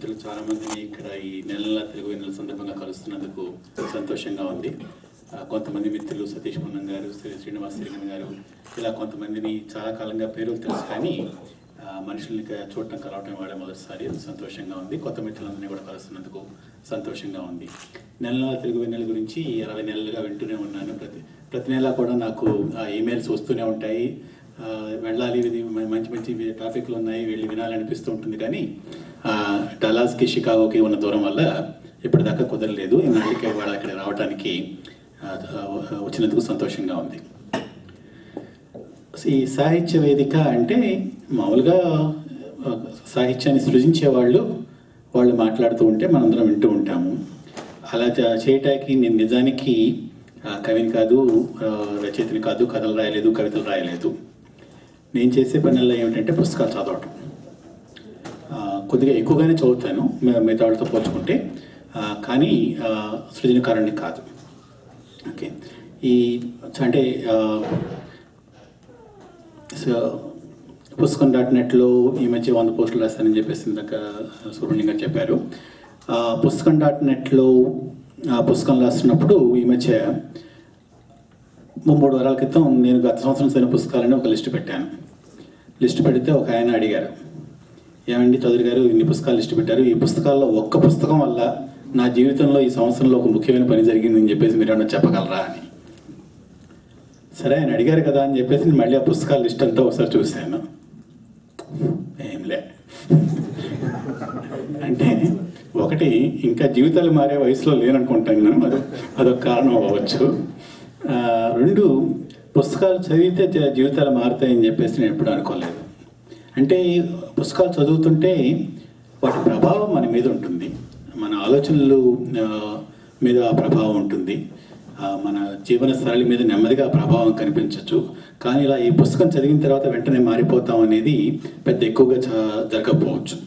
మిత్రులు చాలామందిని ఇక్కడ ఈ నెల తెలుగు నెల సందర్భంగా కలుస్తున్నందుకు సంతోషంగా ఉంది. కొంతమంది మిత్రులు సతీష్ మన్నన్ గారు, శ్రీనివాస్ సిరిగన్ గారు, ఇలా కొంతమందిని చాలా కాలంగా పేర్లు తెలుసు కానీ మనుషుల్ని చూడటం కలవటం వాడే మొదటిసారి సంతోషంగా ఉంది. కొత్త మిత్రులందరినీ కూడా కలుస్తున్నందుకు సంతోషంగా ఉంది. నెల తెలుగు నెల గురించి 20 నెలలుగా వింటూనే ఉన్నాను. ప్రతి నెల కూడా నాకు ఈమెయిల్స్ వస్తూనే ఉంటాయి. వెళ్ళాలి, ఇది మంచి మంచి టాపిక్లు ఉన్నాయి, వెళ్ళి వినాలనిపిస్తూ ఉంటుంది. కానీ డల్లాస్కి షికాగోకి ఉన్న దూరం వల్ల ఇప్పటిదాకా కుదరలేదు. ఇన్నాళ్ళకి వాళ్ళు అక్కడ రావడానికి వచ్చినందుకు సంతోషంగా ఉంది. ఈ సాహిత్య వేదిక అంటే మామూలుగా సాహిత్యాన్ని సృజించే వాళ్ళు మాట్లాడుతూ ఉంటే మనందరం వింటూ ఉంటాము. అలా చేయటానికి నేను నిజానికి కవిని కాదు, రచయితని కాదు, కథలు రాయలేదు, కవితలు రాయలేదు. నేను చేసే పనుల్లో ఏమిటంటే పుస్తకాలు చదవటం. కొద్దిగా ఎక్కువగానే చదువుతాను మిగతా వాళ్ళతో పోల్చుకుంటే, కానీ సృజనకారుణ్ణి కాదు. ఓకే, ఈ అంటే పుస్తకం .netలో ఈ మధ్య 100 పోస్టులు రాస్తానని చెప్పేసి ఇందాక సుబ్రహ్మణ్యం గారు చెప్పారు. పుస్తకం .netలో పుస్తకం రాస్తున్నప్పుడు ఈ మధ్య 3 వారాల క్రితం నేను గత సంవత్సరం చదివిన పుస్తకాలని ఒక లిస్టు పెట్టాను. లిస్టు పెడితే ఒక ఆయన అడిగారు, ఏమండి చౌదరి గారు ఇన్ని పుస్తకాలు లిస్టు పెట్టారు, ఈ పుస్తకాల్లో ఒక్క పుస్తకం వల్ల నా జీవితంలో ఈ సంవత్సరంలో ఒక ముఖ్యమైన పని జరిగిందని చెప్పేసి మీరు ఏమన్నా చెప్పగలరా అని. సరే ఆయన అడిగారు కదా అని చెప్పేసి నేను మళ్ళీ ఆ పుస్తకాల లిస్ట్ అంతా ఒకసారి చూశాను. ఏంలే అంటే ఒకటి, ఇంకా జీవితాలు మారే వయసులో లేననుకుంటాను, అదొక కారణం అవ్వచ్చు. 2, పుస్తకాలు చదివితే జీవితాలు మారుతాయని చెప్పేసి నేను ఎప్పుడు అనుకోలేదు. అంటే పుస్తకాలు చదువుతుంటే వాటి ప్రభావం మన మీద ఉంటుంది, మన ఆలోచనలు మీద ఆ ప్రభావం ఉంటుంది, మన జీవన శైలి మీద నెమ్మదిగా ప్రభావం కనిపించవచ్చు. కానీ ఇలా ఈ పుస్తకం చదివిన తర్వాత వెంటనే మారిపోతాం అనేది పెద్ద ఎక్కువగా జరగకపోవచ్చు.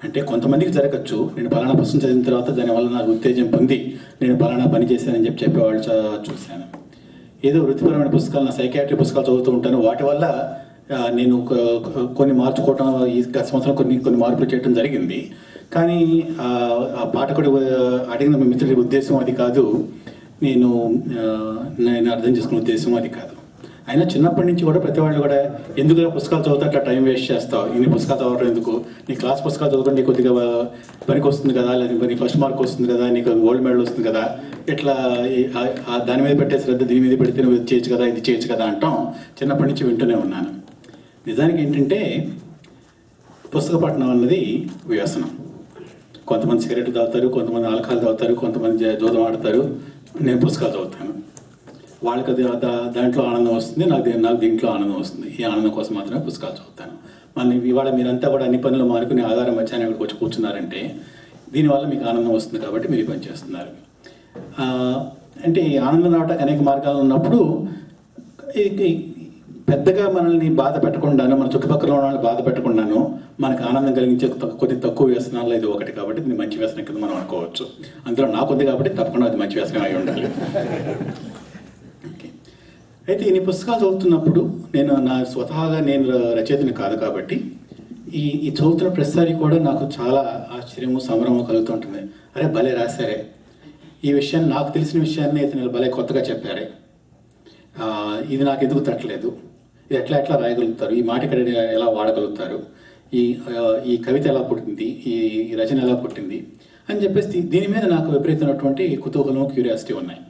అంటే కొంతమందికి జరగచ్చు. నేను పలానా పుస్తకం చదివిన తర్వాత దానివల్ల నాకు ఉత్తేజం పొంది నేను పలానా పని చేశానని చెప్పేవాళ్ళు చూశాను. ఏదో వృత్తిపరమైన పుస్తకాలు, నా సైకాట్రీ పుస్తకాలు చదువుతూ ఉంటాను, వాటి వల్ల నేను కొన్ని మార్చుకోవటం, ఈ గత సంవత్సరం కొన్ని మార్పులు చేయడం జరిగింది. కానీ ఆ పాఠకుడు అడిగిన మిత్రుడి ఉద్దేశం అది కాదు, నేను అర్థం చేసుకునే ఉద్దేశం అది కాదు. అయినా చిన్నప్పటి నుంచి కూడా ప్రతి వాళ్ళు కూడా ఎందుకు పుస్తకాలు చదువుతా అట్లా టైం వేస్ట్ చేస్తావు, ఇన్ని పుస్తకాలు చదవడం ఎందుకు, నీ క్లాస్ పుస్తకాలు చదువుకుంటే కొద్దిగా పనికి వస్తుంది కదా, లేదా నీ ఫస్ట్ మార్క్ వస్తుంది కదా, నీకు గోల్డ్ మెడల్ వస్తుంది కదా, ఇట్లా దాని మీద పెట్టే శ్రద్ధ దీని మీద పెడితే నువ్వు ఇది చేయొచ్చు కదా, ఇది చేయొచ్చు కదా అంటాం చిన్నప్పటి నుంచి వింటూనే ఉన్నాను. నిజానికి ఏంటంటే పుస్తక పఠనం అన్నది వ్యసనం. కొంతమంది సిగరెట్లు తాగుతారు, కొంతమంది ఆల్కహాల్ తాగుతారు, కొంతమంది జూదం ఆడతారు. నేను పుస్తకాలు చదువుతాను. వాళ్ళకి అది దాంట్లో ఆనందం వస్తుంది, నాకు దీంట్లో ఆనందం వస్తుంది. ఈ ఆనందం కోసం మాత్రమే పుస్తకాలు చదువుతాను. ఇవాళ మీరంతా కూడా అన్ని పనులు మానుకుని ఆధారం మధ్యాహ్నం ఇక్కడికి వచ్చి కూర్చున్నారంటే దీనివల్ల మీకు ఆనందం వస్తుంది కాబట్టి మీరు పని చేస్తున్నారు. అంటే ఈ ఆనందం రావడానికి అనేక మార్గాలు ఉన్నప్పుడు పెద్దగా మనల్ని బాధ పెట్టకుండాను, మన చుట్టుపక్కల ఉన్న వాళ్ళని బాధ పెట్టకుండాను మనకు ఆనందం కలిగించే కొద్ది తక్కువ వ్యసనాల్లో ఇది ఒకటి కాబట్టి ఇది మంచి వ్యసనం కింద మనం అనుకోవచ్చు. అందులో నాకు ఉంది కాబట్టి తప్పకుండా అది మంచి వ్యసనం అయి ఉండాలి. ఓకే, అయితే ఇన్ని పుస్తకాలు చదువుతున్నప్పుడు స్వతహాగా నేను రచయితని కాదు కాబట్టి ఈ చదువుతున్న ప్రతిసారి కూడా నాకు చాలా ఆశ్చర్యము, సంభ్రమం కలుగుతుంటుంది. అరే భలే రాశారే, ఈ విషయాన్ని, నాకు తెలిసిన విషయాన్ని ఇతను భలే కొత్తగా చెప్పారే, ఇది నాకు ఎందుకు తట్టలేదు, ఇది ఎట్లా రాయగలుగుతారు, ఈ మాట ఇక్కడ ఎలా వాడగలుగుతారు, ఈ కవిత ఎలా పుట్టింది, ఈ రచన ఎలా పుట్టింది అని చెప్పేసి దీని మీద నాకు విపరీతమైనటువంటి కుతూహలం, క్యూరియాసిటీ ఉన్నాయి.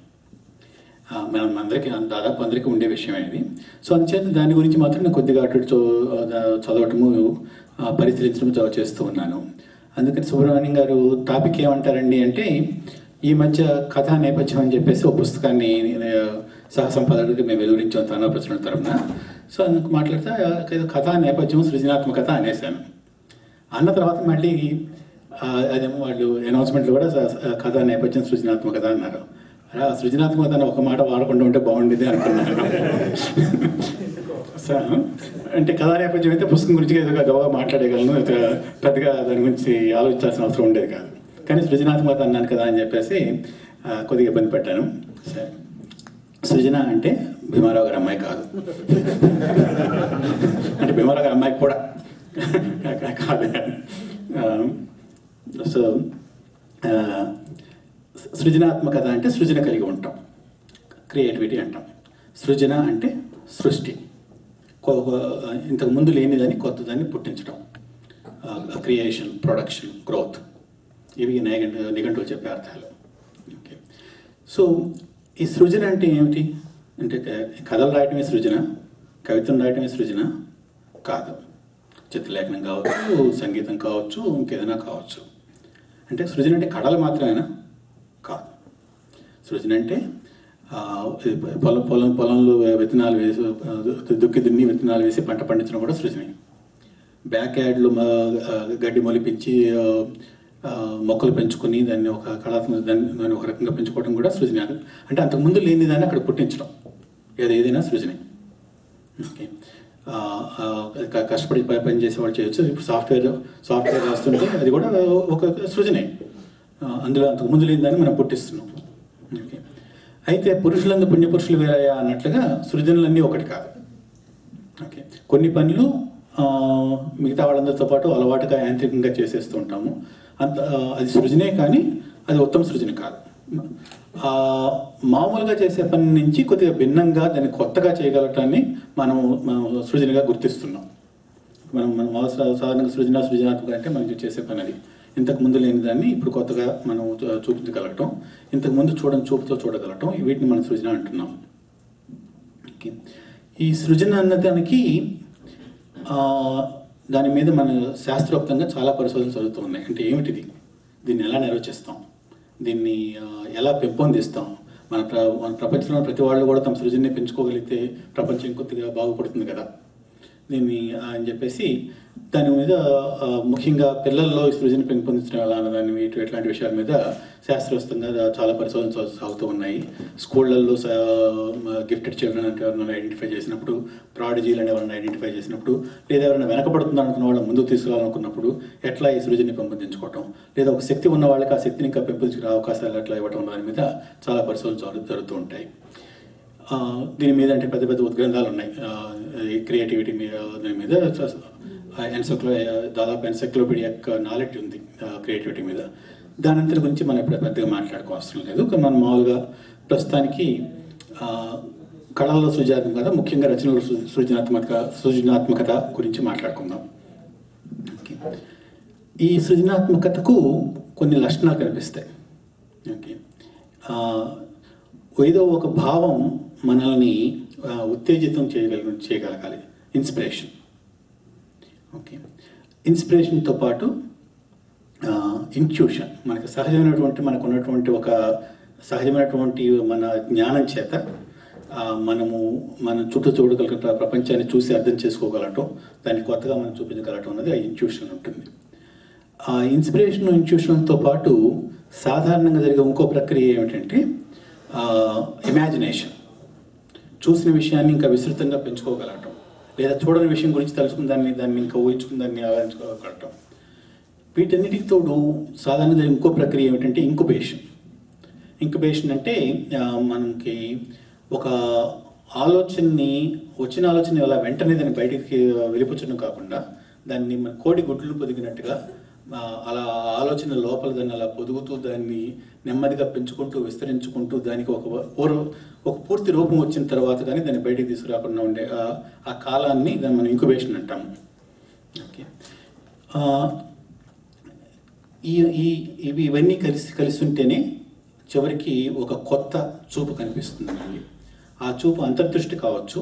దాదాపు అందరికీ ఉండే విషయం ఇది. సో అందుచేత దాని గురించి మాత్రం నేను కొద్దిగా అటు చదవటము, పరిశీలించడం చేస్తూ ఉన్నాను. అందుకని సుబ్రహ్మణ్యం గారు టాపిక్ ఏమంటారండి అంటే, ఈ మధ్య కథా నేపథ్యం అని చెప్పేసి ఒక పుస్తకాన్ని సహసంపాదకుడికి మేము వెలువరించాం తానా ప్రచురణ తరఫున. సో అందుకు మాట్లాడితే కథా నేపథ్యం సృజనాత్మకత అనేసాను. అన్న తర్వాత మళ్ళీ అదేమో వాళ్ళు అనౌన్స్మెంట్లో కూడా కథా నేపథ్యం సృజనాత్మకత అన్నారు. సృజనాత్మకత అని ఒక మాట వాడకుండా ఉంటే బాగుండేది అనుకున్నాను. అంటే కథా నేపథ్యం అయితే పుస్తకం గురించి ఏదో గబగా మాట్లాడగలను, పెద్దగా దాని గురించి ఆలోచించాల్సిన అవసరం ఉండేది కాదు. కానీ సృజనాత్మకత అన్నాను కదా అని చెప్పేసి కొద్దిగా ఇబ్బంది పెట్టాను. సరే, సృజన అంటే భీమారావు గారి అమ్మాయి కాదు, అంటే భీమారావు గారి అమ్మాయి కూడా కాదు. సో సృజనాత్మకత అంటే సృజన కలిగి ఉంటాం, క్రియేటివిటీ అంటాం. సృజన అంటే సృష్టి, ఇంతకు ముందు లేనిదాన్ని కొత్తదాన్ని పుట్టించడం, క్రియేషన్, ప్రొడక్షన్, గ్రోత్, ఇవి నిఘంటువులు చెప్పే అర్థాలు. ఓకే, సో ఈ సృజన అంటే ఏమిటి అంటే కథలు రాయటమే సృజన, కవిత్వం రాయటమే సృజన కాదు. చిత్రలేఖనం కావచ్చు, సంగీతం కావచ్చు, ఇంకేదైనా కావచ్చు. అంటే సృజన అంటే కళలు మాత్రమేనా? కాదు. సృజన అంటే పొలంలో విత్తనాలు వేసి దుక్కి దున్ని విత్తనాలు వేసి పంట పండించడం కూడా సృజనే. బ్యాక్ యార్డ్లో గడ్డి మొలిపించి మొక్కలు పెంచుకొని దాన్ని ఒక కళాత్మక దాన్ని ఒక రకంగా పెంచుకోవడం కూడా సృజన. అంటే అంతకుముందు లేని దాన్ని అక్కడ పుట్టించడం ఏదైనా సృజనే. ఓకే, కష్టపడి పని చేసేవాళ్ళు చేయొచ్చు. ఇప్పుడు సాఫ్ట్వేర్ రాస్తుంటే అది కూడా ఒక సృజనే. అందులో అంతకుముందు లేని దాన్ని మనం పుట్టిస్తున్నాం. ఓకే, అయితే పురుషులందు పుణ్యపురుషులు వేరయ్యా అన్నట్లుగా సృజనలన్నీ ఒకటి కాదు. ఓకే, కొన్ని పనులు మిగతా వాళ్ళందరితో పాటు అలవాటుగా యాంత్రికంగా చేసేస్తూ ఉంటాము. అది సృజనే, కానీ అది ఉత్తమ సృజన కాదు. మామూలుగా చేసే పని నుంచి కొద్దిగా భిన్నంగా దాన్ని కొత్తగా చేయగలటాన్ని మనం సృజనగా గుర్తిస్తున్నాం. మనం సాధారణంగా సృజనాత్మక అంటే మనం చేసే పని అది. ఇంతకు ముందు లేని దాన్ని ఇప్పుడు కొత్తగా మనం చూపించగలగటం, ఇంతకు ముందు చూపుతో చూడగలగటం, వీటిని మనం సృజన అంటున్నాం. ఓకే, ఈ సృజన అన్నదానికి దాని మీద మన శాస్త్రోక్తంగా చాలా పరిశోధనలు జరుగుతూ ఉన్నాయి. అంటే ఏమిటిది, దీన్ని ఎలా నిర్వచిస్తాం, దీన్ని ఎలా పెంపొందిస్తాం, మన ప్రపంచంలో ప్రతి వాళ్ళు కూడా తమ సృజనని పెంచుకోగలిగితే ప్రపంచం కొద్దిగా బాగుపడుతుంది కదా దీన్ని అని చెప్పేసి దాని మీద ముఖ్యంగా పిల్లల్లో సృజన పెంపొందించడం ఎలా అన్నదాన్ని ఇట్లాంటి విషయాల మీద శాస్త్రవేత్తంగా చాలా పరిశోధనలు సాగుతూ ఉన్నాయి. స్కూళ్ళల్లో గిఫ్టెడ్ చిల్డ్రన్ అంటే ఎవరైనా ఐడెంటిఫై చేసినప్పుడు, ప్రాడిజీలు అని ఎవరైనా ఐడెంటిఫై చేసినప్పుడు, లేదా ఎవరైనా వెనకబడుతుంది అనుకున్న వాళ్ళని ముందుకు తీసుకురావాలనుకున్నప్పుడు ఎట్లా ఈ సృజనని పెంపొందించుకోవటం, లేదా ఒక శక్తి ఉన్న వాళ్ళకి ఆ శక్తిని ఇంకా పెంపొందించుకునే అవకాశాలు ఎట్లా ఇవ్వటం దాని మీద చాలా పరిశోధనలు జరుగుతూ ఉంటాయి. దీని మీద అంటే పెద్ద పెద్ద ఉద్గ్రంథాలు ఉన్నాయి క్రియేటివిటీ మీద. దాని మీద దాదాపు ఎన్సైక్లోపీడియా నాలెడ్జ్ ఉంది క్రియేటివిటీ మీద. దాని అంతటి గురించి మనం ఇప్పుడు పెద్దగా మాట్లాడుకోవాల్సిన లేదు. మనం మామూలుగా ప్రస్తుతానికి కళల్లో సృజనాత్మకత, ముఖ్యంగా రచనలో సృజనాత్మకత గురించి మాట్లాడుకుందాం. ఓకే, ఈ సృజనాత్మకతకు కొన్ని లక్షణాలు కనిపిస్తాయి. ఓకే, ఏదో ఒక భావం మనల్ని ఉత్తేజితం చేయగలగాలి, ఇన్స్పిరేషన్. ఓకే, ఇన్స్పిరేషన్తో పాటు ఇంట్యూషన్, మనకు సహజమైనటువంటి మనకు ఉన్నటువంటి ఒక సహజమైనటువంటి మన జ్ఞానం చేత మన చుట్టూ చూడగలగటం, ప్రపంచాన్ని చూసి అర్థం చేసుకోగలగటం, దాన్ని కొత్తగా మనం చూపించగలగటం అనేది ఆ ఇంట్యూషన్ ఉంటుంది. ఆ ఇన్స్పిరేషన్ ఇంట్యూషన్తో పాటు సాధారణంగా జరిగే ఇంకో ప్రక్రియ ఏమిటంటే ఇమాజినేషన్. చూసిన విషయాన్ని ఇంకా విస్తృతంగా పెంచుకోగలగటం, లేదా చూడని విషయం గురించి తెలుసుకున్న దాన్ని ఇంకా ఊహించుకుని దాన్ని ఆలోచించుకోగలగటం. వీటన్నిటికి తోడు సాధారణంగా ఇంకో ప్రక్రియ ఏమిటంటే ఇంకుబేషన్. ఇంకుబేషన్ అంటే మనకి ఒక ఆలోచనని, వచ్చిన ఆలోచన అలా వెంటనే దాన్ని బయటికి వెళ్ళిపుచ్చడం కాకుండా దాన్ని మన కోడి గుడ్లు పొదిగినట్టుగా అలా ఆలోచన లోపల దాన్ని అలా పొదుగుతూ దాన్ని నెమ్మదిగా పెంచుకుంటూ విస్తరించుకుంటూ దానికి ఒక పూర్తి రూపం వచ్చిన తర్వాత కానీ దాన్ని బయటికి తీసుకురాకుండా ఉండే ఆ కాలాన్ని దాన్ని మనం ఇంక్యుబేషన్ అంటాము. ఓకే, ఇవన్నీ కలిసి ఉంటేనే చివరికి ఒక కొత్త చూపు కనిపిస్తుంది మనకి. ఆ చూపు అంతర్దృష్టి కావచ్చు,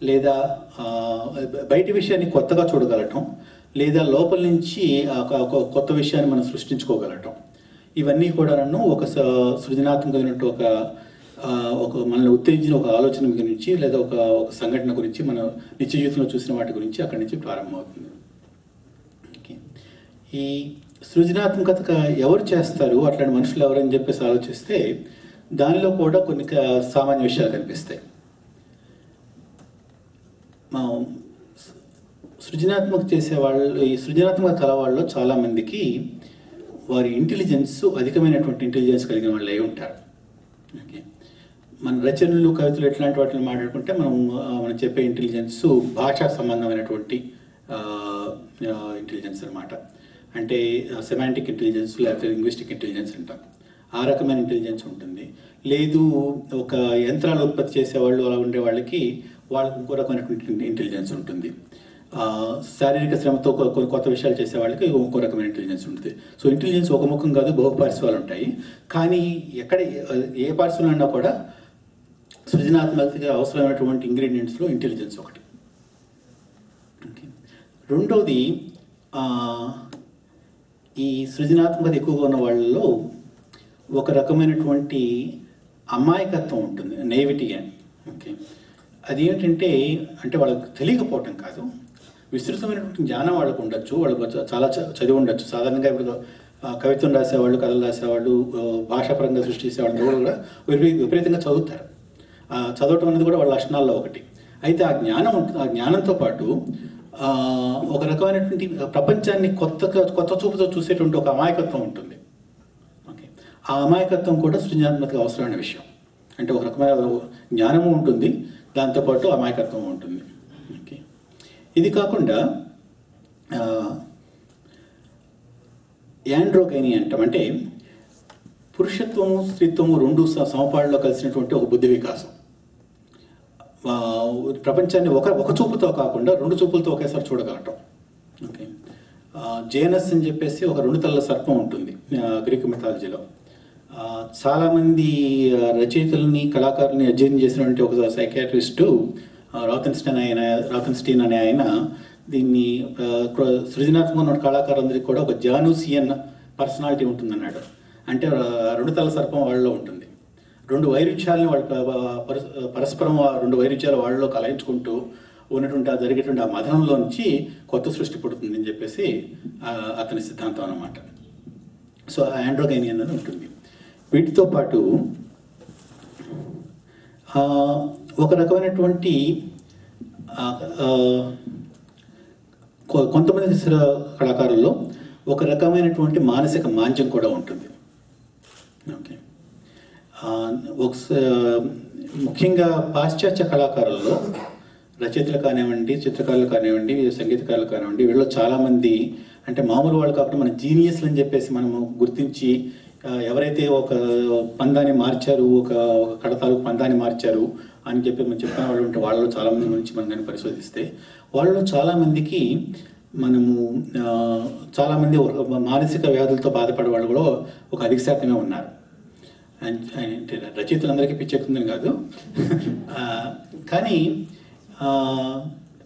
లేదా బయటి విషయాన్ని కొత్తగా చూడగలటం, లేదా లోపల నుంచి కొత్త విషయాన్ని మనం సృష్టించుకోగలటం. ఇవన్నీ కూడా ఒక సృజనాత్మకమైనటువంటి ఒక మనల్ని ఉత్తేజించిన ఒక ఆలోచన గురించి, లేదా ఒక సంఘటన గురించి, మనం నిత్య జీవితంలో చూసిన వాటి గురించి అక్కడి నుంచి ప్రారంభమవుతుంది. ఓకే, ఈ సృజనాత్మకత ఎవరు చేస్తారు, అట్లాంటి మనుషులు ఎవరని చెప్పేసి ఆలోచిస్తే దానిలో కూడా కొన్ని సామాన్య విషయాలు కనిపిస్తాయి. సృజనాత్మక చేసేవాళ్ళు, ఈ సృజనాత్మక కళ వాళ్ళు చాలామందికి వారి ఇంటెలిజెన్స్ అధికమైనటువంటి ఇంటెలిజెన్స్ కలిగిన వాళ్ళు అయి ఉంటారు. ఓకే, మన రచనలు, కవితలు ఎట్లాంటి వాటిని మాట్లాడుకుంటే మనం చెప్పే ఇంటెలిజెన్స్ భాషా సంబంధమైనటువంటి ఇంటెలిజెన్స్ అనమాట. అంటే సెమాంటిక్ ఇంటెలిజెన్స్ లేకపోతే లింగ్విస్టిక్ ఇంటెలిజెన్స్ అంటాం. ఆ రకమైన ఇంటెలిజెన్స్ ఉంటుంది. లేదు ఒక యంత్రాలు ఉత్పత్తి చేసేవాళ్ళు అలా ఉండే వాళ్ళకి ఇంకో రకమైనటువంటి ఇంటెలిజెన్స్ ఉంటుంది. శారీరక శ్రమతో కొన్ని కొత్త విషయాలు చేసే వాళ్ళకి ఇంకో రకమైన ఇంటెలిజెన్స్ ఉంటుంది. సో ఇంటెలిజెన్స్ ఒక ముఖం కాదు, బహుపార్శ్వాలు ఉంటాయి. కానీ ఏ పార్శ్వం అన్నా కూడా సృజనాత్మకతగా అవసరమైనటువంటి ఇంగ్రీడియంట్స్లో ఇంటెలిజెన్స్ ఒకటి. ఓకే. రెండవది, ఈ సృజనాత్మకత ఎక్కువగా ఉన్న వాళ్ళలో ఒక రకమైనటువంటి అమాయకత్వం ఉంటుంది, నేవిటీ అని. ఓకే. అది ఏమిటంటే వాళ్ళకి తెలియకపోవటం కాదు, విస్తృతమైనటువంటి జ్ఞానం వాళ్ళకు ఉండొచ్చు, వాళ్ళకు చాలా చదివి ఉండొచ్చు. సాధారణంగా ఇప్పుడు కవిత్వం రాసేవాళ్ళు, కథలు రాసేవాళ్ళు, భాషాపరంగా సృష్టించేవాళ్ళు కూడా విపరీతంగా చదువుతారు. చదవటం అనేది కూడా వాళ్ళ లక్షణాల్లో ఒకటి. అయితే ఆ జ్ఞానం ఉంటుంది. ఆ జ్ఞానంతో పాటు ఒక రకమైనటువంటి ప్రపంచాన్ని కొత్త చూపుతో చూసేటువంటి ఒక అమాయకత్వం ఉంటుంది. ఓకే. ఆ అమాయకత్వం కూడా సృజనాత్మక అవసరమైన విషయం. అంటే ఒక రకమైన జ్ఞానము ఉంటుంది, దాంతోపాటు అమాయకత్వం ఉంటుంది. ఓకే. ఇది కాకుండా యాండ్రోగైనీ అంటాం. అంటే పురుషత్వము స్త్రీత్వము రెండు సమపాళ్ళలో కలిసినటువంటి ఒక బుద్ధి వికాసం. ప్రపంచాన్ని ఒక చూపుతో కాకుండా రెండు చూపులతో ఒకేసారి చూడగలటం. ఓకే. జేనస్ అని చెప్పేసి ఒక 2 తలల సర్పం ఉంటుంది గ్రీకు మిథాలజీలో. చాలామంది రచయితలని, కళాకారులని అధ్యయనం చేసినటువంటి ఒక సైకియాట్రిస్టు రాథెన్స్టీన్ అనే ఆయన దీన్ని సృజనాత్మక కళాకారులందరికీ కూడా ఒక జానూసియన్ పర్సనాలిటీ ఉంటుందన్నాడు. అంటే 2 తల సర్పం వాళ్ళలో ఉంటుంది. 2 వైరుధ్యాలని వాళ్ళు పరస్పరం 2 వైరుధ్యాలు వాళ్ళలో కలయించుకుంటూ ఉన్నటువంటి జరిగేటువంటి ఆ మదనంలో నుంచి కొత్త సృష్టి పుడుతుందని చెప్పేసి అతని సిద్ధాంతం అన్నమాట. సో యాండ్రోగైనీ అన్నది ఉంటుంది. వీటితో పాటు ఒక రకమైనటువంటి కొంతమంది కళాకారుల్లో ఒక రకమైనటువంటి మానసిక మాంద్యం కూడా ఉంటుంది. ఓకే. ముఖ్యంగా పాశ్చాత్య కళాకారుల్లో రచయితలు కానివ్వండి, చిత్రకారులు కానివ్వండి, సంగీతకారులు కానివ్వండి, వీళ్ళు చాలామంది అంటే మామూలు వాళ్ళు కాకుండా మన జీనియస్లు అని చెప్పేసి మనము గుర్తించి ఎవరైతే ఒక పందాన్ని మార్చారు, ఒక కడతాలు పందాన్ని మార్చారు అని చెప్పి మనం చెప్పిన వాళ్ళు ఉంటే వాళ్ళలో చాలామంది గురించి మనం కానీ పరిశోధిస్తే వాళ్ళలో చాలామందికి చాలామంది మానసిక వ్యాధులతో బాధపడే వాళ్ళు కూడా ఒక అధిక శాతమే ఉన్నారు. అంటే రచయితలందరికీ పిచ్చెక్కుతుందని కాదు, కానీ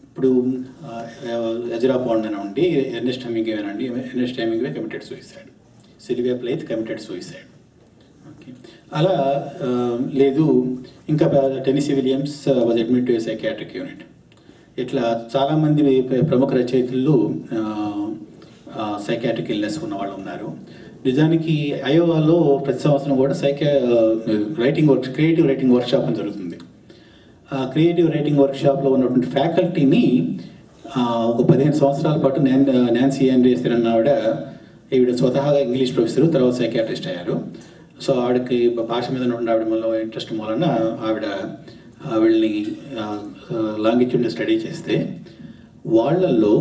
ఇప్పుడు ఎజ్రా పాండ్ అనండి, ఎర్నెస్ట్ హెమింగ్వే అనండి. Ernest Hemingway committed suicide, Sylvia Plath committed suicide. Okay. అలా లేదు, ఇంకా Tennessee Williams was admitted to psychiatric unit. ఇట్లా చాలామంది ప్రముఖ రచయితలు సైకియాట్రిక్ ఇల్నెస్ ఉన్న వాళ్ళు ఉన్నారు. నిజానికి అయోవాలో ప్రతి సంవత్సరం కూడా క్రియేటివ్ రైటింగ్ వర్క్షాప్ అని జరుగుతుంది. ఆ క్రియేటివ్ రైటింగ్ వర్క్షాప్లో ఉన్నటువంటి ఫ్యాకల్టీని ఒక 15 సంవత్సరాల పాటు నాన్సీ ఆండ్రియస్ అన్న ఈవిడ స్వతహాగా ఇంగ్లీష్ ప్రొఫెసరు, తర్వాత సైకియాట్రిస్ట్ అయ్యారు. సో ఆవిడకి భాష మీద ఉన్న ఆవిడ ఇంట్రెస్ట్ మూలన వీళ్ళని లాంగిట్యూడ్ని స్టడీ చేస్తే వాళ్ళల్లో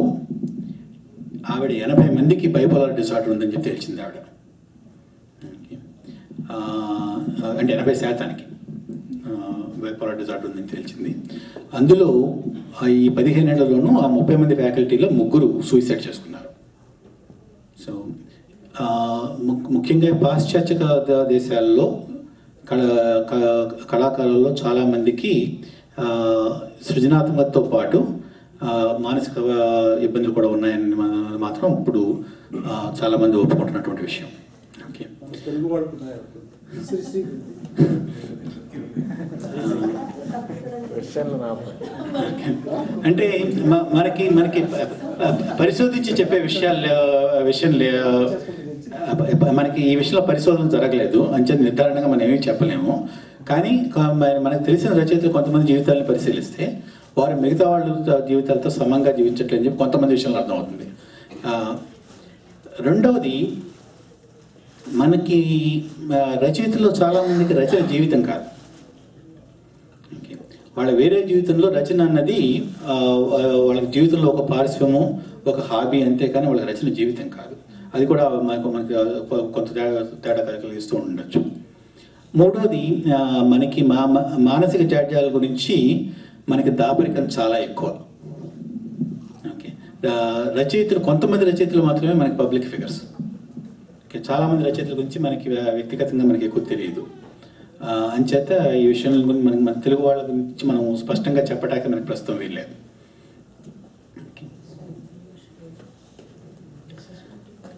ఆవిడ 80 మందికి బైపోలార్ డిసార్డర్ ఉందని చెప్పి తెలిసింది ఆవిడ. అంటే 80% బైపోలార్ డిసార్డర్ ఉందని తెలిసింది. అందులో ఈ 15 ఏళ్లలోనూ ఆ 30 మంది ఫ్యాకల్టీలో 3 సూసైడ్ చేసుకున్నారు. సో ముఖ్యంగా పాశ్చాత్య దేశాల్లో కళాకారుల్లో చాలామందికి సృజనాత్మకతతో పాటు మానసిక ఇబ్బందులు కూడా ఉన్నాయని మాత్రం ఇప్పుడు చాలామంది ఒప్పుకుంటున్నటువంటి విషయం. ఓకే. అంటే మనకి పరిశోధించి చెప్పే విషయం మనకి ఈ విషయంలో పరిశోధన జరగలేదు, అంచె నిర్ధారణగా మనం ఏమీ చెప్పలేము. కానీ మనకు తెలిసిన రచయితలు కొంతమంది జీవితాలను పరిశీలిస్తే వారు మిగతా వాళ్ళ జీవితాలతో సమంగా జీవించట్లేదని చెప్పి కొంతమంది విషయంలో అర్థమవుతుంది. రెండవది, మనకి రచయితల్లో చాలామందికి రచన జీవితం కాదు. వాళ్ళ వేరే జీవితంలో రచన అన్నది వాళ్ళ జీవితంలో ఒక పార్శ్వము, ఒక హాబీ, అంతేకాని వాళ్ళ రచన జీవితం కాదు. అది కూడా మనకి కొంత తేడా కలిగిస్తూ ఉండొచ్చు. మూడోది, మనకి మానసిక జాడ్యాల గురించి మనకి దాపరికం చాలా ఎక్కువ. ఓకే, రచయితలు, కొంతమంది రచయితలు మాత్రమే మనకి పబ్లిక్ ఫిగర్స్. ఓకే, చాలామంది రచయితల గురించి మనకి వ్యక్తిగతంగా మనకి ఎక్కువ తెలియదు. అంచేత ఈ విషయంలో మన తెలుగు వాళ్ళ గురించి మనం స్పష్టంగా చెప్పడానికి మనకి ప్రస్తుతం వీల్లేదు.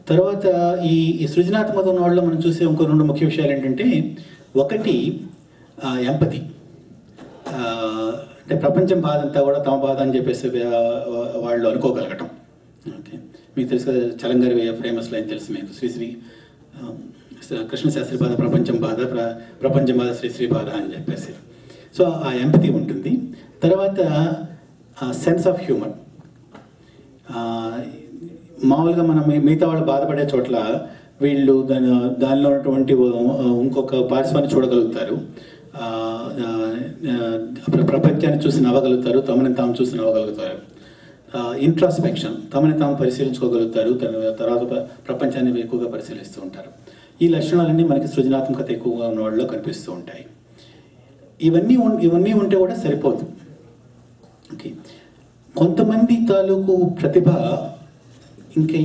తర్వాత ఈ సృజనాత్మక ఉన్న వాళ్ళలో మనం చూసే ఇంకో 2 ముఖ్య విషయాలు ఏంటంటే, ఒకటి ఎంపతి. అంటే ప్రపంచం బాధ అంతా కూడా తమ బాధ అని చెప్పేసి వాళ్ళు అనుకోగలగటం. ఓకే, మీకు తెలుసు కదా, చలంగారి ఫేమస్ లైన్ తెలుసు మీకు, శ్రీశ్రీ కృష్ణశాస్త్రి బాధ ప్రపంచం బాధ, ప్రపంచం బాధ శ్రీశ్రీ బాధ అని చెప్పేసి. సో ఆ ఎంపతి ఉంటుంది. తర్వాత సెన్స్ ఆఫ్ హ్యూమర్. మామూలుగా మనం మిగతా వాళ్ళు బాధపడే చోట్ల వీళ్ళు దానిలో ఉన్నటువంటి ఇంకొక పార్శ్వాన్ని చూడగలుగుతారు, ప్రపంచాన్ని చూసి నవ్వగలుగుతారు, తమని తాము చూసి నవ్వగలుగుతారు. ఇంట్రాస్పెక్షన్, తమని తాము పరిశీలించుకోగలుగుతారు, తర్వాత ప్రపంచాన్ని ఎక్కువగా పరిశీలిస్తూ ఉంటారు. ఈ లక్షణాలన్నీ మనకి సృజనాత్మకత ఎక్కువగా ఉన్న వాళ్ళలో కనిపిస్తూ ఉంటాయి. ఇవన్నీ ఉంటే కూడా సరిపోదు. ఓకే, కొంతమంది తాలూకు ప్రతిభ ఇంకా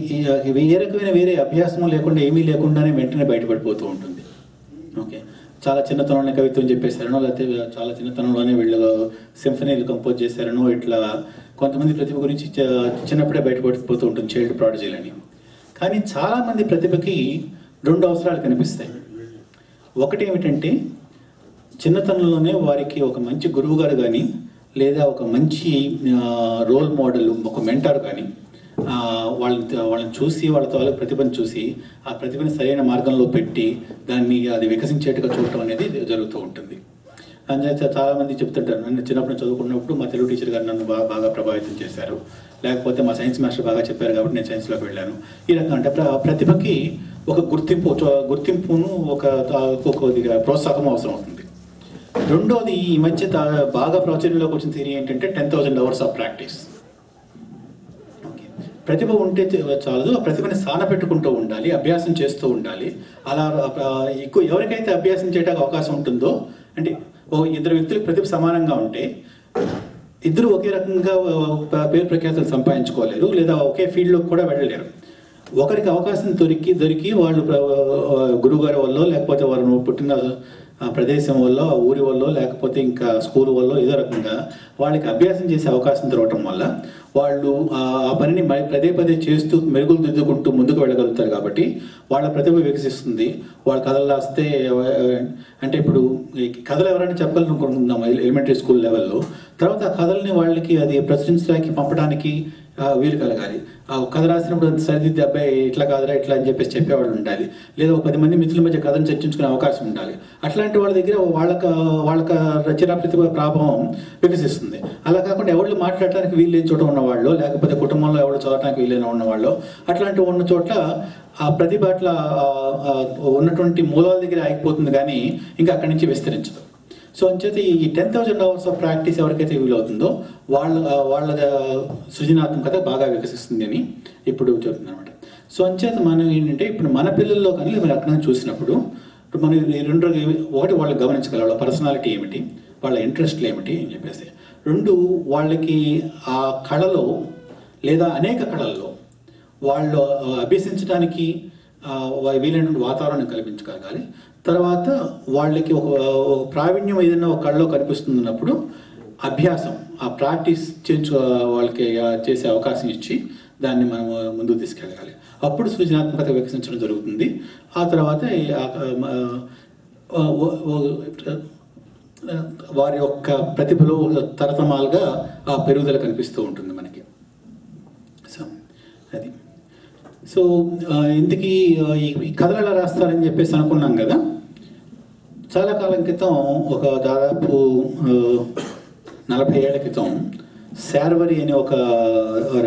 ఏ రకమైన వేరే అభ్యాసము లేకుండా, ఏమీ లేకుండానే వెంటనే బయటపడిపోతూ ఉంటుంది. ఓకే, చాలా చిన్నతనంలోనే కవిత్వం చెప్పేశారనో, లేకపోతే చాలా చిన్నతనంలోనే వీళ్ళు సింఫనీలు కంపోజ్ చేశారనో, ఇట్లా కొంతమంది ప్రతిభ గురించి చిన్నప్పుడే బయటపడిపోతూ ఉంటుంది, చైల్డ్ ప్రాడజీలని. కానీ చాలామంది ప్రతిభకి 2 అవసరాలు కనిపిస్తాయి. ఒకటి ఏమిటంటే, చిన్నతనంలోనే వారికి ఒక మంచి గురువు గారు కానీ, లేదా ఒక మంచి రోల్ మోడల్, ఒక మెంటార్ కానీ వాళ్ళని చూసి, వాళ్ళ తాలూకు ప్రతిభను చూసి ఆ ప్రతిభను సరైన మార్గంలో పెట్టి అది వికసించేట్టుగా చూడటం అనేది జరుగుతూ ఉంటుంది. అందుచేత చాలామంది చెప్తుంటారు, నన్ను చిన్నప్పుడు చదువుకున్నప్పుడు మా తెలుగు టీచర్ గారు నన్ను బాగా ప్రభావితం చేశారు, లేకపోతే మా సైన్స్ మాస్టర్ బాగా చెప్పారు కాబట్టి నేను సైన్స్లోకి వెళ్ళాను. ఈ రకంగా అంటే ప్రతిభకి ఒక గుర్తింపును ఒక ప్రోత్సాహం అవసరం అవుతుంది. రెండోది, ఈ మధ్య బాగా ప్రాచుర్యంలోకి వచ్చిన థియరీ ఏంటంటే 10,000 hours ఆఫ్ ప్రాక్టీస్. ప్రతిభ ఉంటే చాలదు, ఆ ప్రతిభని సానపెట్టుకుంటూ ఉండాలి, అభ్యాసం చేస్తూ ఉండాలి. అలా ఎవరికైతే అభ్యాసం చేయడానికి అవకాశం ఉంటుందో, అంటే 2 వ్యక్తులకు ప్రతిభ సమానంగా ఉంటే ఇద్దరు ఒకే రకంగా పేరు ప్రఖ్యాతులు సంపాదించుకోలేరు, లేదా ఒకే ఫీల్డ్లోకి కూడా వెళ్ళలేరు. ఒకరికి అవకాశం దొరికి వాళ్ళు గురువుగారి వల్ల, లేకపోతే వారు పుట్టిన ప్రదేశం వల్ల, ఊరి వల్ల, లేకపోతే ఇంకా స్కూల్ వల్ల, ఏదో రకంగా వాళ్ళకి అభ్యాసం చేసే అవకాశం దొరకటం వల్ల వాళ్ళు ఆ పనిని పదే చేస్తూ మెరుగులు దిద్దుకుంటూ ముందుకు వెళ్ళగలుగుతారు. కాబట్టి వాళ్ళ ప్రతిభ వికసిస్తుంది. వాళ్ళ కథలు రాస్తే, అంటే ఇప్పుడు కథలు ఎవరైనా చెప్పాలనుకుంటున్నాం ఎలిమెంటరీ స్కూల్ లెవెల్లో, తర్వాత ఆ కథల్ని వాళ్ళకి అది ప్రచురించడానికి పంపడానికి వీలు కలగాలి. ఆ కథ రాసినప్పుడు సరిదిద్ది, అబ్బాయి ఇట్లా కాదురా ఇట్లా అని చెప్పేవాళ్ళు ఉండాలి, లేదా 10 మంది మిత్రుల మధ్య కథను చర్చించుకునే అవకాశం ఉండాలి. అట్లాంటి వాళ్ళ దగ్గర వాళ్ళకి రచనా ప్రతిభ ప్రభావం వికసిస్తుంది. అలా కాకుండా ఎవరు మాట్లాడటానికి వీలు చోట ఉన్నవాళ్ళు, లేకపోతే కుటుంబంలో ఎవరు చదవడానికి వీలైన ఉన్నవాళ్ళు, అట్లాంటివి ఉన్న చోట్ల ఆ ప్రతిభ అట్లా ఉన్నటువంటి మూలాల దగ్గర ఆగిపోతుంది, కానీ ఇంకా అక్కడి నుంచి విస్తరించదు. సో అంచేత ఈ 10,000 hours ఆఫ్ ప్రాక్టీస్ ఎవరికైతే వీలవుతుందో వాళ్ళ సృజనాత్మకత బాగా వికసిస్తుంది అని ఇప్పుడు చెప్తుంది అనమాట. సో అంచేత మనం ఏంటంటే, ఇప్పుడు మన పిల్లల్లో కానీ మీరు అక్కడ చూసినప్పుడు ఇప్పుడు మనం 2 ఒకటి వాళ్ళు గమనించగల వాళ్ళ పర్సనాలిటీ ఏమిటి, వాళ్ళ ఇంట్రెస్ట్లు ఏమిటి అని చెప్పేసి. 2 వాళ్ళకి ఆ కళలో లేదా అనేక కళల్లో వాళ్ళు అభ్యసించడానికి వీలైనటువంటి వాతావరణం కల్పించగలగాలి. తర్వాత వాళ్ళకి ఒక ప్రావీణ్యం ఏదైనా ఒక కళలో కనిపిస్తున్నప్పుడు అభ్యాసం, ఆ ప్రాక్టీస్ వాళ్ళకి చేసే అవకాశం ఇచ్చి దాన్ని మనం ముందుకు తీసుకెళ్ళగాలి. అప్పుడు సృజనాత్మకత వికసించడం జరుగుతుంది. ఆ తర్వాత వారి యొక్క ప్రతిభలో తరతమాలుగా ఆ పెరుగుదల కనిపిస్తూ ఉంటుంది మనకి. అది. సో ఇంతకీ ఈ కథలు ఎలా రాస్తారని చెప్పేసి అనుకున్నాం కదా. చాలా కాలం క్రితం, ఒక దాదాపు 40 ఏళ్ల క్రితం, శార్వరి అనే ఒక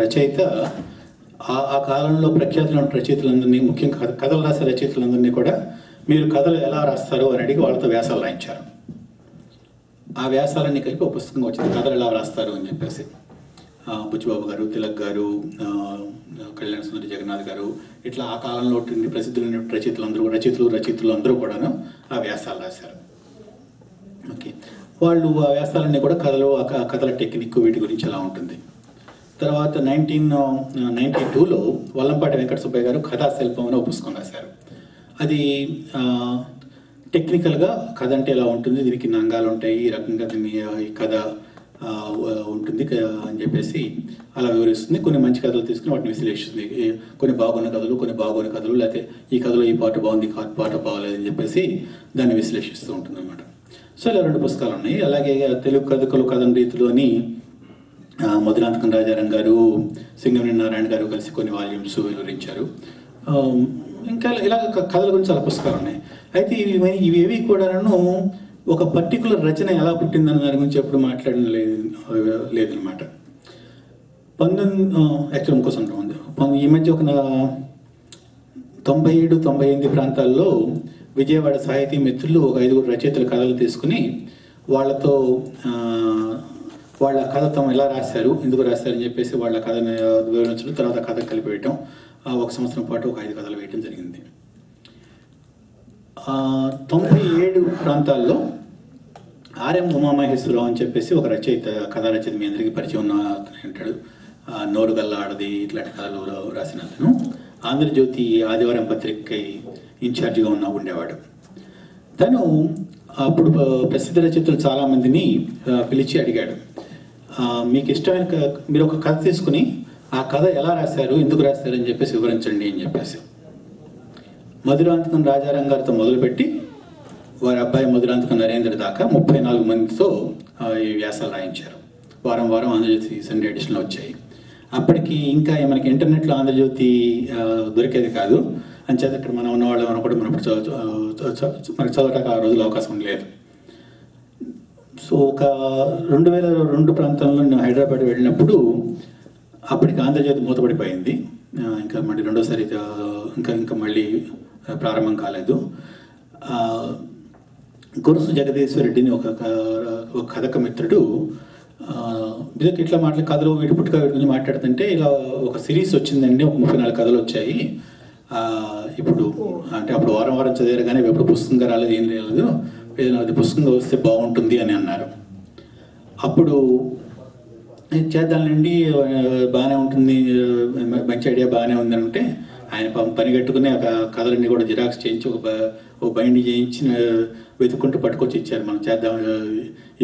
రచయిత ఆ కాలంలో ప్రఖ్యాతులు ఉన్న రచయితలందరినీ, ముఖ్యంగా కథలు రాసే రచయితలందరినీ కూడా మీరు కథలు ఎలా రాస్తారు అని అడిగి వాళ్ళతో వ్యాసాలు రాయించారు. ఆ వ్యాసాలన్నీ కలిపి ఒక పుస్తకంగా వచ్చింది, కథలు ఎలా రాస్తారు అని చెప్పేసి. బుచ్చిబాబు గారు, తిలక్ గారు, కళ్యాణ సుందరి జగన్నాథ్ గారు, ఇట్లా ఆ కాలంలో ప్రసిద్ధులైన రచయితలు అందరూ కూడాను ఆ వ్యాసాలు రాశారు. ఓకే, వాళ్ళు ఆ వ్యాసాలన్నీ కూడా కథల టెక్నిక్ వీటి గురించి ఎలా ఉంటుంది. తర్వాత 1992లో వల్లంపాటి వెంకట సుబ్బయ్య గారు కథాశిల్పం అని ఒక పుస్తకం రాశారు. అది టెక్నికల్గా కథ అంటే ఎలా ఉంటుంది, దీనికి నంగాలు ఉంటాయి, ఈ రకంగా దీన్ని ఈ కథ ఉంటుంది అని చెప్పేసి అలా వివరిస్తుంది. కొన్ని మంచి కథలు తీసుకుని వాటిని విశ్లేషిస్తుంది. కొన్ని బాగున్న కథలు, కొన్ని బాగోని కథలు, లేకపోతే ఈ కథలో ఈ పాట బాగుంది, ఈ పాట బాగోలేదని చెప్పేసి దాన్ని విశ్లేషిస్తూ ఉంటుంది అన్నమాట. సో ఇలా 2 పుస్తకాలు ఉన్నాయి. అలాగే తెలుగు కథకులు కథన రీతులు అని మధురాంతకం రాజారాం గారు, సింగమనేని నారాయణ గారు కలిసి కొన్ని వాల్యూమ్స్ వివరించారు. ఇంకా ఇలా కథల గురించి చాలా పుస్తకాలు ఉన్నాయి. అయితే ఇవేవి కూడాను ఒక పర్టికులర్ రచన ఎలా పుట్టిందన్న దాని గురించి ఎప్పుడు మాట్లాడడం లేదనమాట. యాక్చువల్ ఇంకో సంవత్సరం ఉంది. ఈ మధ్య ఒక 97-98 ప్రాంతాల్లో విజయవాడ సాహితీ మిత్రులు ఒక 5 రచయితల కథలు తీసుకుని వాళ్ళతో వాళ్ళ కథ తమ ఎలా రాశారు, ఎందుకు రాశారని చెప్పేసి వాళ్ళ కథను వివరించడం, తర్వాత కథ కలిపివేయటం, 1 సంవత్సరం పాటు ఒక 5 కథలు వేయటం జరిగింది. 97 ప్రాంతాల్లో ఆర్ఎం ఉమామహేశ్వరరావు అని చెప్పేసి ఒక కథా రచయిత మీ అందరికీ పరిచయం ఉన్న అతను అంటాడు. నోరుగల్ల ఆడది ఇట్లాంటి కథలు రాసిన అతను. ఆంధ్రజ్యోతి ఆదివారం పత్రికకి ఇన్ఛార్జిగా ఉండేవాడు. తను అప్పుడు ప్రసిద్ధ రచయితలు చాలామందిని పిలిచి అడిగాడు, మీకు ఇష్టమైన మీరు ఒక కథ తీసుకుని ఆ కథ ఎలా రాశారు, ఎందుకు రాశారు అని చెప్పేసి వివరించండి అని చెప్పేసి. మధురాంతకం రాజారాం గారితో మొదలుపెట్టి వారి అబ్బాయి మధురాంతకం నరేంద్ర దాకా 34 మందితో ఈ వ్యాసాలు రాయించారు. వారం వారం ఆంధ్రజ్యోతి సండే ఎడిషన్లో వచ్చాయి. అప్పటికి ఇంకా మనకి ఇంటర్నెట్లో ఆంధ్రజ్యోతి దొరికేది కాదు. అంచేత ఇక్కడ మనం ఉన్నవాళ్ళం కూడా మనకు చదవటానికి ఆ రోజులు అవకాశం లేదు. సో ఒక 2002 ప్రాంతంలో నేను హైదరాబాద్ వెళ్ళినప్పుడు అప్పటికి ఆంధ్రజ్యోతి మూతపడిపోయింది. ఇంకా మళ్ళీ రెండోసారి ఇంకా మళ్ళీ ప్రారంభం కాలేదు. గురుసు జగదీశ్వర రెడ్డిని ఒక కథక మిత్రుడు ఇట్లా కథలు వీటి పుట్టుక వీటి గురించి మాట్లాడుతుంటే ఇలా ఒక సిరీస్ వచ్చిందండి, ఒక 34 కథలు వచ్చాయి. ఇప్పుడు అంటే అప్పుడు వారం వారం చదివారు కానీ ఎప్పుడు పుస్తకంగా రాలేదు, ఏం లేదు, ఏదైనా అది పుస్తకంగా వస్తే బాగుంటుంది అని అన్నారు. అప్పుడు చేద్దానండి, బాగానే ఉంటుంది, మంచి ఐడియా బాగానే ఉంది అంటే ఆయన పని కట్టుకుని ఆ కథలన్నీ కూడా జిరాక్స్ చేయించి ఒక బైండి చేయించి వెతుక్కుంటూ పట్టుకొచ్చి ఇచ్చారు. మనం చేద్దాం,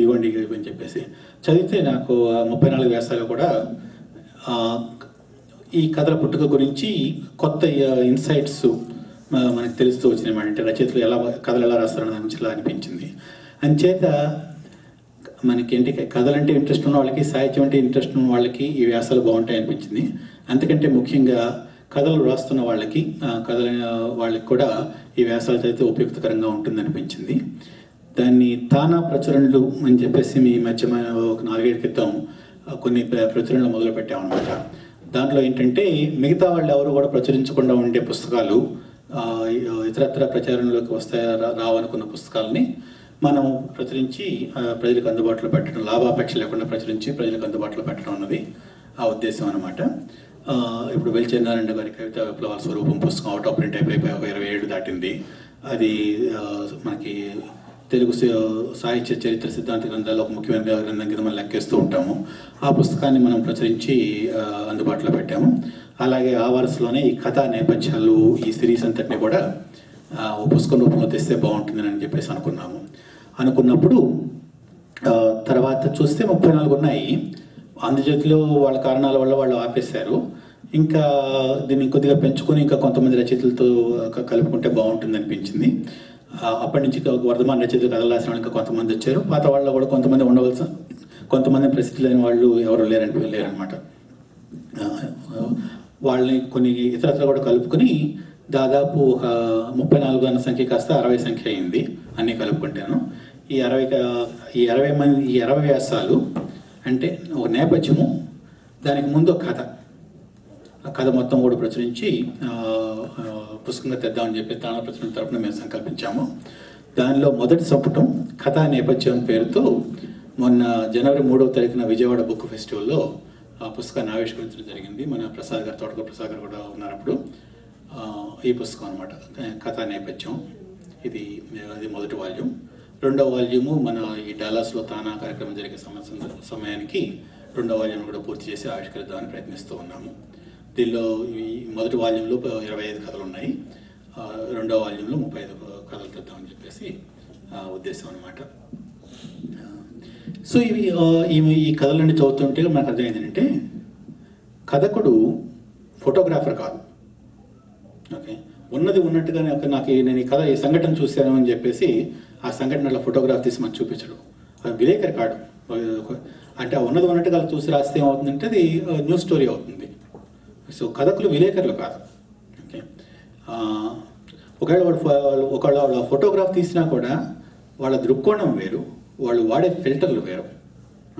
ఇవ్వండి అని చెప్పేసి చదివితే నాకు 34 వ్యాసాలు కూడా ఈ కథల పుట్టుక గురించి కొత్త ఇన్సైట్స్ మనకు తెలుస్తూ వచ్చినాయి. అంటే రచయితలు కథలు ఎలా రాస్తారన్న దాని గురించి ఇలా అనిపించింది. అంచేత మనకేంటి కథలంటే ఇంట్రెస్ట్ ఉన్న వాళ్ళకి, సాహిత్యం అంటే ఇంట్రెస్ట్ ఉన్న వాళ్ళకి ఈ వ్యాసాలు బాగుంటాయి అనిపించింది. అంతకంటే ముఖ్యంగా కథలు రాస్తున్న వాళ్ళకి వాళ్ళకి కూడా ఈ వ్యాసాలు చదివితే ఉపయుక్తకరంగా ఉంటుందనిపించింది. దాన్ని తానా ప్రచురణలు అని చెప్పేసి ఈ మధ్య ఒక 4 ఏళ్ల క్రితం కొన్ని ప్రచురణలు మొదలు పెట్టామన్నమాట. దాంట్లో ఏంటంటే మిగతా వాళ్ళు ఎవరు కూడా ప్రచురించకుండా ఉండే పుస్తకాలు, ఇతరత్ర ప్రచారంలోకి రావనుకున్న పుస్తకాలని మనం ప్రచురించి ప్రజలకు అందుబాటులో పెట్టడం, లాభాపేక్ష లేకుండా ప్రచురించి ప్రజలకు అందుబాటులో పెట్టడం అన్నది ఆ ఉద్దేశం అన్నమాట. ఇప్పుడు వెల్చేనారాయణ గారి కవిత విప్లవాల స్వరూపం పుస్తకం అవుట్ ఆఫ్ ప్రింట్ అయిపోయి 27 దాటింది. అది మనకి తెలుగు సాహిత్య చరిత్ర సిద్ధాంత గ్రంథాల్లో ఒక ముఖ్యమైన గ్రంథం కింద మనం లెక్కేస్తూ ఉంటాము. ఆ పుస్తకాన్ని మనం ప్రచురించి అందుబాటులో పెట్టాము. అలాగే ఆ వరుసలోనే ఈ కథా నేపథ్యాలు, ఈ సిరీస్ అంతటిని కూడా పుస్తకం రూపంలో తెస్తే బాగుంటుందని అని చెప్పేసి అనుకున్నప్పుడు తర్వాత చూస్తే 34 ఉన్నాయి. ఆంధ్రజ్యోతిలో వాళ్ళ కారణాల వల్ల వాళ్ళు ఆపేశారు. ఇంకా దీన్ని కొద్దిగా పెంచుకొని ఇంకా కొంతమంది రచయితలతో కలుపుకుంటే బాగుంటుంది అనిపించింది. అప్పటి నుంచి వర్ధమాన రచయితలు కథలు రాసిన వాళ్ళు ఇంకా కొంతమంది వచ్చారు. పాత వాళ్ళు కూడా కొంతమంది ప్రసిద్ధి లేని వాళ్ళు ఎవరు లేరనమాట. వాళ్ళని కొన్ని ఇతరత్ర కూడా కలుపుకొని దాదాపు ఒక 34 అన్న సంఖ్య కాస్త 60 సంఖ్య అయింది అన్నీ కలుపుకుంటాను. ఈ 20 వ్యాసాలు అంటే ఒక నేపథ్యము, దానికి ముందు కథ, ఆ కథ మొత్తం కూడా ప్రచురించి పుస్తకంగా తెద్దామని చెప్పి తానా ప్రచురణ తరపున మేము సంకల్పించాము. దానిలో మొదటి సంపుటం కథా నేపథ్యం పేరుతో మొన్న జనవరి 3వ తారీఖున విజయవాడ బుక్ ఫెస్టివల్లో ఆ పుస్తకాన్ని ఆవిష్కరించడం జరిగింది. మన ప్రసాద్ గారు, తోటకూర ప్రసాద్ గారు కూడా ఉన్నప్పుడు ఈ పుస్తకం అనమాట, కథా నేపథ్యం. ఇది మొదటి వాల్యూమ్. రెండవ వాల్యూము మన ఈ డాలాస్లో తానా కార్యక్రమం జరిగే సమయానికి రెండవ వాల్యూమ్ కూడా పూర్తి చేసి ఆవిష్కరిద్దామని ప్రయత్నిస్తూ ఉన్నాము. దీనిలో ఈ మొదటి వాల్యూంలో 25 కథలు ఉన్నాయి. రెండవ వాల్యూంలో 35 కథలు తెద్దామని చెప్పేసి ఉద్దేశం అనమాట. సో ఈ కథలన్నీ చదువుతుంటే మనకు అర్థమైంది ఏంటంటే, కథకుడు ఫోటోగ్రాఫర్ కాదు. ఓకే, ఉన్నది ఉన్నట్టుగానే నేను ఈ సంఘటన చూశాను అని చెప్పేసి ఆ సంఘటన అలా ఫోటోగ్రాఫ్ తీసి మనకు చూపించడు. అది విలేకరి కాడు. అంటే ఆ ఉన్నది ఉన్నట్టుగా చూసి రాస్తే ఏమవుతుందంటే అది న్యూస్ స్టోరీ అవుతుంది. సో కథకులు విలేకరులు కాదు. ఓకే, ఒకవేళ వాళ్ళ ఫోటోగ్రాఫ్ తీసినా కూడా వాళ్ళ దృక్కోణం వేరు, వాళ్ళు వాడే ఫిల్టర్లు వేరు.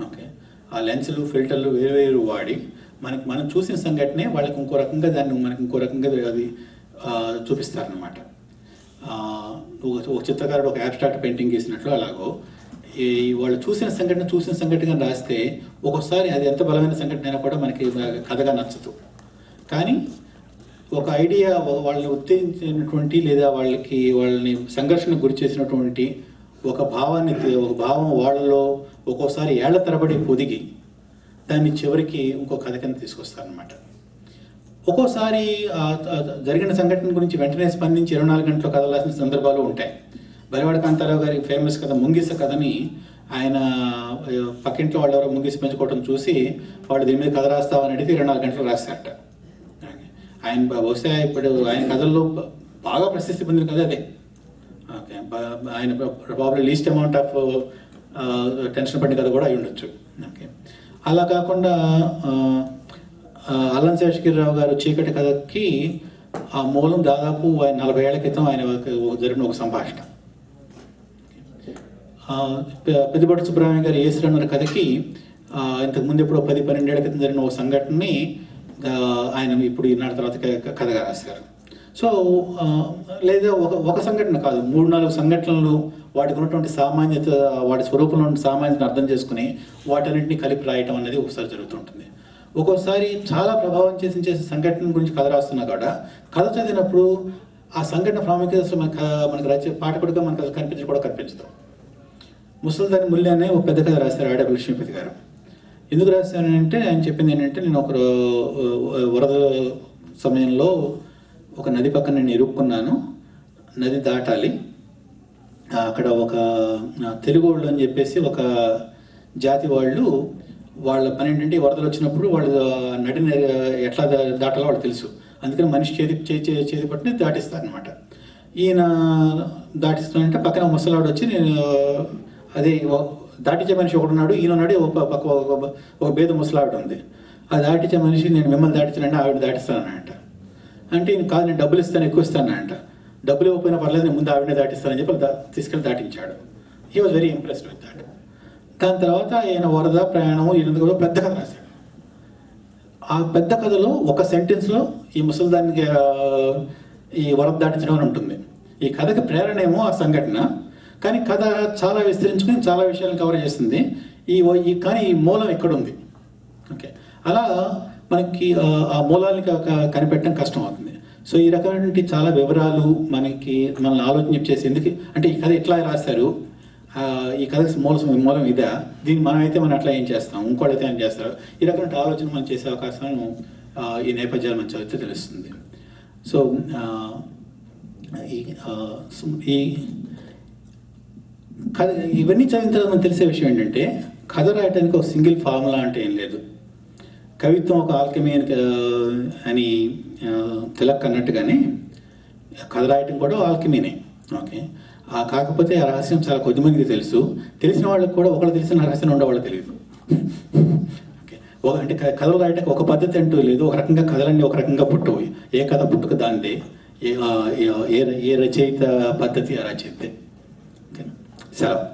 ఓకే, ఆ లెన్సులు ఫిల్టర్లు వేరు వాడి మనం చూసిన సంఘటనే వాళ్ళకి ఇంకో రకంగా మనకి ఇంకో రకంగా అది చూపిస్తారనమాట. ఒక చిత్రకారుడు ఒక అబ్స్ట్రాక్ట్ పెయింటింగ్ గీసినట్లు అలాగో వాళ్ళు చూసిన సంఘటన రాస్తే ఒక్కోసారి అది ఎంత బలమైన సంఘటన అయినా కూడా మనకి కథగా నచ్చదు. కానీ ఒక ఐడియా వాళ్ళని ఉత్తేజించినటువంటి లేదా వాళ్ళని సంఘర్షణకు గురి చేసినటువంటి ఒక భావం వాళ్ళలో ఒక్కోసారి ఏళ్ల తరబడి పొదిగి దాన్ని చివరికి ఇంకో కథ కింద తీసుకొస్తారనమాట. ఒక్కోసారి జరిగిన సంఘటన గురించి వెంటనే స్పందించి 24 గంటలు కథ రాసిన సందర్భాలు ఉంటాయి. బలివాడ కాంతారావు గారి ఫేమస్ కథ ముంగిస కథని ఆయన పక్కింట్లో వాళ్ళు ఎవరో ముంగిసి పెంచుకోవడం చూసి వాళ్ళు దీని మీద కథ రాస్తామని అడిగితే 24 గంటలు రాస్తారట. ఆయన బహుశా ఇప్పుడు ఆయన కథల్లో బాగా ప్రసిద్ధి పొందిన కథ అదే. ఓకే, ఆయన probably least amount of tension పడిన కథ కూడా అయి ఉండొచ్చు. ఓకే, అలా కాకుండా అల్లం శేషగిరిరావు గారు చీకటి కథకి ఆ మూలం దాదాపు 40 ఏళ్ల క్రితం ఆయన జరిగిన ఒక సంభాషణ. పెద్దపట్టు సుబ్రహ్మణ్యం గారు ఏసురన్న కథకి ఇంతకుముందు ఎప్పుడో 10-12 ఏళ్ల క్రితం జరిగిన ఒక సంఘటనని ఆయన ఇప్పుడు ఈనాటి తర్వాత కథగా రాశారు. సో లేదా ఒక సంఘటన కాదు, 3-4 సంఘటనలు వాటికి ఉన్నటువంటి సామాన్యత, వాటి స్వరూపంలో ఉన్న సామాన్యతను అర్థం చేసుకుని వాటన్నింటినీ కలిపి రాయటం అనేది ఒకసారి జరుగుతుంటుంది. ఒక్కోసారి చాలా ప్రభావం చేసే సంఘటన గురించి కథ రాస్తున్నా కూడా కథ చదివినప్పుడు ఆ సంఘటన ప్రాముఖ్యత అసలు మనకి పాఠకుడిగా మనకు అసలు కనిపించదు. ముసల్దాని ముల్లి అనే ఒక పెద్ద కథ రాశారు ఆడేపల్లి లక్ష్మీపతి గారు. ఎందుకు రాశానంటే ఆయన చెప్పింది ఏంటంటే, నేను ఒక వరద సమయంలో ఒక నది పక్కన నేను ఇరుక్కున్నాను, నది దాటాలి. అక్కడ ఒక తెలుగు వాళ్ళు అని చెప్పేసి ఒక జాతి వాళ్ళ పని ఏంటంటే వరదలు వచ్చినప్పుడు వాళ్ళు నడిని ఎట్లా దాటాలో వాళ్ళు తెలుసు. అందుకని మనిషి చేతి పట్టుని దాటిస్తారనమాట. ఈయన దాటిస్తానంటే పక్కన ముసలాడు వచ్చి నేను అదే దాటించే మనిషి ఒకడున్నాడు, ఈయన ఉన్నాడు, ఒక బేద ముసలావిడ ఉంది. ఆ దాటించే మనిషి నేను మిమ్మల్ని దాటించానంటే ఆవిడ దాటిస్తానంట. అంటే ఈయన కాదు, నేను డబ్బులు ఇస్తాను, ఎక్కువ ఇస్తానంట. డబ్బులు ఇవ్వకపోయినా పర్లేదు, నేను ముందు ఆవిడనే దాటిస్తానని చెప్పి తీసుకెళ్ళి దాటించాడు. He was very impressed with that. దాని తర్వాత ఆయన వరద ప్రయాణం ఈయన పెద్ద కథ రాశాడు. ఆ పెద్ద కథలో ఒక సెంటెన్స్లో ఈ ముసల్దానికి ఈ వరద దాటించడం అని ఉంటుంది. ఈ కథకి ప్రేరణ ఏమో ఆ సంఘటన, కానీ కథ చాలా విస్తరించుకుని చాలా విషయాలను కవర్ చేస్తుంది. కానీ ఈ మూలం ఎక్కడుంది? ఓకే, అలా మనకి ఆ మూలాన్ని కనిపెట్టడం కష్టం అవుతుంది. సో ఈ రకమైనటువంటి చాలా వివరాలు మనల్ని ఆలోచన చేసి, ఎందుకు అంటే ఈ కథ ఎట్లా రాశారు, ఈ కథ మూలం ఇదా, దీన్ని మనం అట్లా ఏం చేస్తాం, ఇంకోళ్ళైతే ఏం చేస్తారు, ఈ రకమైన ఆలోచన మనం చేసే అవకాశాలను ఈ నేపథ్యాలు మనం చదివితే తెలుస్తుంది. సో ఈ కథ ఇవన్నీ చదివిన తర్వాత మనకు తెలిసే విషయం ఏంటంటే, కథ రాయడానికి ఒక సింగిల్ ఫార్ములా అంటే ఏం లేదు. కవిత్వం ఒక ఆల్కెమీ అని తిలక్ అన్నట్టుగానే కథ రాయటం కూడా ఆల్కెమీనే. ఓకే, కాకపోతే ఆ రహస్యం చాలా కొద్దిమందికి తెలుసు. తెలిసిన వాళ్ళకి కూడా ఒకళ్ళు తెలిసిన రహస్యం ఉండేవాళ్ళు తెలియదు. ఓకే, అంటే కథలు రాయటానికి ఒక పద్ధతి అంటూ లేదు. ఒక రకంగా కథలన్నీ ఒక రకంగా పుట్టవు. ఏ కథ పుట్టుక దాందే, ఏ రచయిత పద్ధతి ఆ రచయితే. ఓకే, సెలవు.